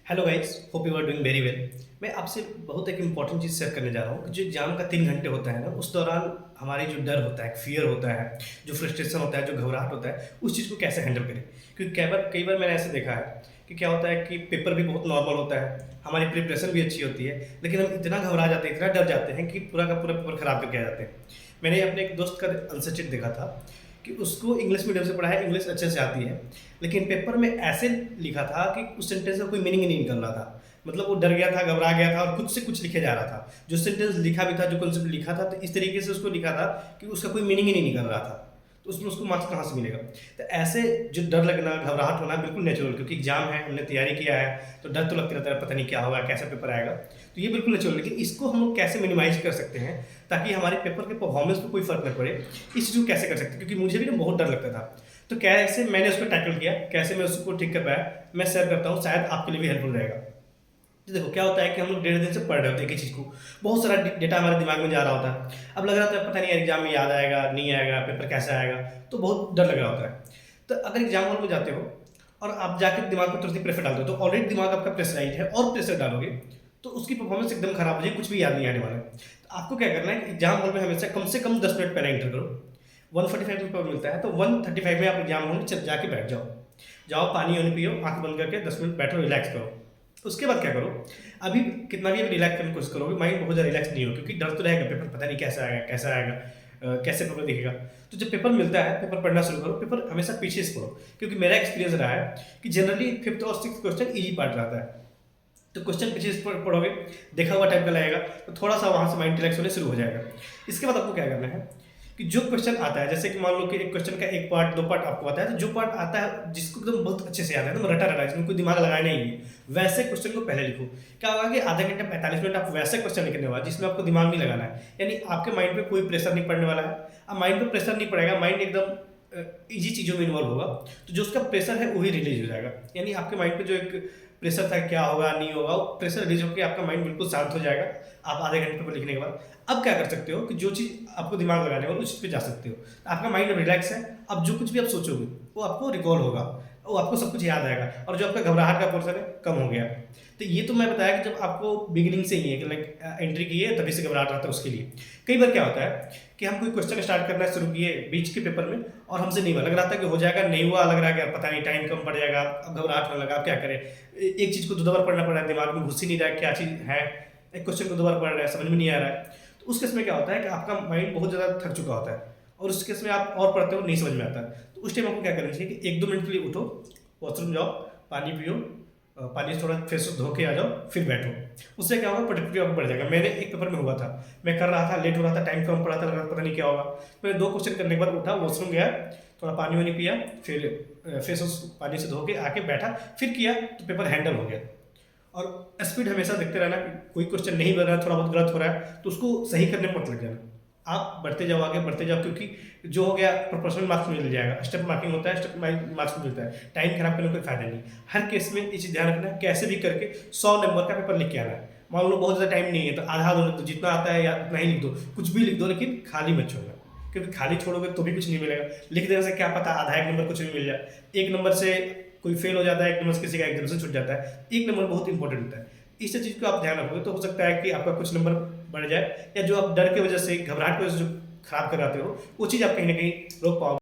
Hello guys, hope you are doing very well. मैं आपसे बहुत एक इम्पॉर्टेंट चीज़ शेयर करने जा रहा हूँ कि जो एग्जाम का 3 घंटे होता है ना, उस दौरान हमारी जो डर होता है, फियर होता है, जो फ्रस्ट्रेशन होता है, जो घबराहट होता है, उस चीज़ को कैसे हैंडल करें। क्योंकि कई बार मैंने ऐसे देखा है कि क्या होता है कि पेपर भी बहुत नॉर्मल होता है, हमारी प्रिपरेशन भी अच्छी होती है, लेकिन हम इतना घबरा जाते हैं, इतना डर जाते हैं कि पूरा का पूरा पेपर खराब करके आ जाते हैं। मैंने अपने एक दोस्त का आंसर शीट देखा था कि उसको इंग्लिश मीडियम से पढ़ा है, इंग्लिश अच्छे से आती है, लेकिन पेपर में ऐसे लिखा था कि उस सेंटेंस का कोई मीनिंग ही नहीं निकल रहा था। मतलब वो डर गया था, घबरा गया था और खुद से कुछ लिखे जा रहा था। जो सेंटेंस लिखा भी था, जो कॉन्सेप्ट लिखा था, तो इस तरीके से उसको लिखा था कि उसका कोई मीनिंग ही नहीं निकल रहा था। तो उसमें उसको मार्क्स कहाँ से मिलेगा? तो ऐसे जो डर लगना, घबराहट होना बिल्कुल नेचुरल, क्योंकि एग्जाम है, हमने तैयारी किया है, तो डर तो लगता रहता है, पता नहीं क्या होगा, कैसा पेपर आएगा। तो ये बिल्कुल नेचुरल, लेकिन इसको हम लोग कैसे मिनिमाइज कर सकते हैं ताकि हमारे पेपर के परफॉर्मेंस को कोई फर्क न पड़े। इस चीज़ को कैसे कर सकते हैं, क्योंकि मुझे भी ना बहुत डर लगता था। तो कैसे मैंने उसको टैकल किया, कैसे मैं उसको ठीक कर पाया, मैं शेयर करता हूँ, शायद आपके लिए भी हेल्पफुल रहेगा। तो देखो क्या होता है कि हम लोग डेढ़ दिन से पढ़ रहे होते हैं एक ही चीज़ को, बहुत सारा डेटा हमारे दिमाग में जा रहा होता है। अब लग रहा होता है पता नहीं यार एग्जाम में याद आएगा नहीं आएगा, पेपर कैसा आएगा, तो बहुत डर लग रहा होता है। तो अगर एग्जाम हॉल में जाते हो और आप जाकर दिमाग को तुरंत ही प्रेशर डाल दो, तो ऑलरेडी दिमाग आपका प्रेशराइज है और प्रेशर डालोगे तो उसकी परफॉर्मेंस एकदम खराब हो जाएगी, कुछ भी याद नहीं आने वाला है। तो आपको क्या करना है कि एग्जाम हॉल में हमेशा कम से कम 10 मिनट पहले एंटर करो। 145 में पेपर मिलता है, तो 135 में आप एग्जाम हॉल में जाके बैठ जाओ। जाओ, पानी वानी पियो, आंख बंद करके 10 मिनट बैठो, रिलैक्स करो। उसके बाद क्या करो, अभी कितना भी रिलैक्स करने की कोशिश करोगे, माइंड बहुत ज़्यादा रिलैक्स नहीं हो, क्योंकि डर तो रहेगा, पेपर पता नहीं कैसा आएगा, कैसा आएगा, कैसे पेपर दिखेगा। तो जब पेपर मिलता है, पेपर पढ़ना शुरू करो, पेपर हमेशा पीछे से पढ़ो, क्योंकि मेरा एक्सपीरियंस रहा है कि जनरली 5th और 6th क्वेश्चन ईजी पार्ट रहता है। तो क्वेश्चन पीछे से पढ़ोगे, देखा हुआ टाइप का लगेगा, तो थोड़ा सा वहाँ से माइंड रिलैक्स होने शुरू हो जाएगा। इसके बाद आपको क्या करना है कि जो क्वेश्चन आता है, जैसे कि मान लो कि एक क्वेश्चन का एक पार्ट, दो पार्ट आपको आता है, तो जो पार्ट आता है जिसको एकदम बहुत अच्छे से याद है, एकदम रटा रटा, जिसमें कोई दिमाग लगाना ही नहीं है, वैसे क्वेश्चन को पहले लिखो। क्या होगा कि आधा घंटा 45 मिनट आप वैसे क्वेश्चन लिखने वाला जिसमें आपको दिमाग नहीं लगाना है, यानी आपके माइंड पे कोई प्रेशर नहीं पड़ने वाला है। अब माइंड पे प्रेशर नहीं पड़ेगा, माइंड एकदम ईजी चीज़ों में इन्वॉल्व होगा, तो जो उसका प्रेशर है वही रिलीज हो जाएगा। यानी आपके माइंड पे जो एक प्रेशर था क्या होगा नहीं होगा, वो प्रेशर रिलीज होकर आपका माइंड बिल्कुल शांत हो जाएगा। आप आधे घंटे पेपर लिखने के बाद अब क्या कर सकते हो कि जो चीज़ आपको दिमाग लगाने वाला उस चीज़ पे जा सकते हो। आपका माइंड रिलैक्स है, अब जो कुछ भी आप सोचोगे वो आपको रिकॉल होगा, वो आपको सब कुछ याद आएगा, और जो आपका घबराहट का पोर्शन है कम हो गया। तो ये तो मैं बताया कि जब आपको बिगिनिंग से ही है कि लाइक एंट्री की है तभी से घबराहट आता है उसके लिए। कई बार क्या होता है कि हम कोई क्वेश्चन स्टार्ट करना शुरू किए बीच के पेपर में और हमसे नहीं हुआ, लग रहा था कि हो जाएगा, नहीं हुआ, लग रहा है कि पता नहीं टाइम कम पड़ जाएगा, अब घबराहट होने लगा, अब क्या करें। एक चीज़ को दो बार पढ़ना पड़ रहा है, दिमाग में घुस ही नहीं रहा है क्या चीज़ है, एक क्वेश्चन को दो बार पढ़ रहा है, समझ में नहीं आ रहा है। तो उस केस में क्या होता है कि आपका माइंड बहुत ज़्यादा थक चुका होता है, और उस केस में आप और पढ़ते हो नहीं समझ में आता है। तो उस टाइम आपको क्या करना चाहिए कि 1-2 मिनट के लिए उठो, वॉशरूम जाओ, पानी पियो, पानी से थोड़ा फेस धो के आ जाओ, फिर बैठो। उससे क्या होगा, प्रोडक्टिविटी आपको बढ़ जाएगा। मैंने एक पेपर में हुआ था, मैं कर रहा था, लेट हो रहा था, टाइम कम पड़ा था, लग रहा था पता नहीं क्या होगा। मैंने 2 क्वेश्चन करने के बाद उठा, वॉशरूम गया, थोड़ा पानी वानी पिया, फिर फेस पानी से धो के आके बैठा, फिर किया, तो पेपर हैंडल हो गया। और स्पीड हमेशा देखते रहना कि कोई क्वेश्चन नहीं बन रहा है, थोड़ा बहुत गलत हो रहा है, तो उसको सही करने में मत लग जाना। आप बढ़ते जाओ, आगे बढ़ते जाओ, क्योंकि जो हो गया प्रोपोर्शनल मार्क्स मिल जाएगा। स्टेप मार्किंग होता है, स्टेप मार्क्स मिलता है, टाइम खराब करने का कोई फायदा नहीं। हर केस में ये चीज़ ध्यान रखना है, कैसे भी करके 100 नंबर का पेपर लिख के आना है। मान लो बहुत ज़्यादा टाइम नहीं है तो आधा दो लिख दो, जितना आता है या उतना ही लिख दो, कुछ भी लिख दो, लेकिन खाली मत छोड़ना, क्योंकि खाली छोड़ोगे तो भी कुछ नहीं मिलेगा। लिख देने से क्या पता आधा एक नंबर कुछ भी मिल जाए, एक नंबर से कोई फेल हो जाता है, एक नंबर से किसी का एकदम से छूट जाता है। एक नंबर बहुत इंपॉर्टेंट होता है, इस चीज़ को आप ध्यान रखोगे तो हो सकता है कि आपका कुछ नंबर बढ़ जाए, या जो आप डर की वजह से, घबराहट की वजह से जो खराब कराते हो, वो चीज़ आप कहीं ना कहीं रोक पाओगे।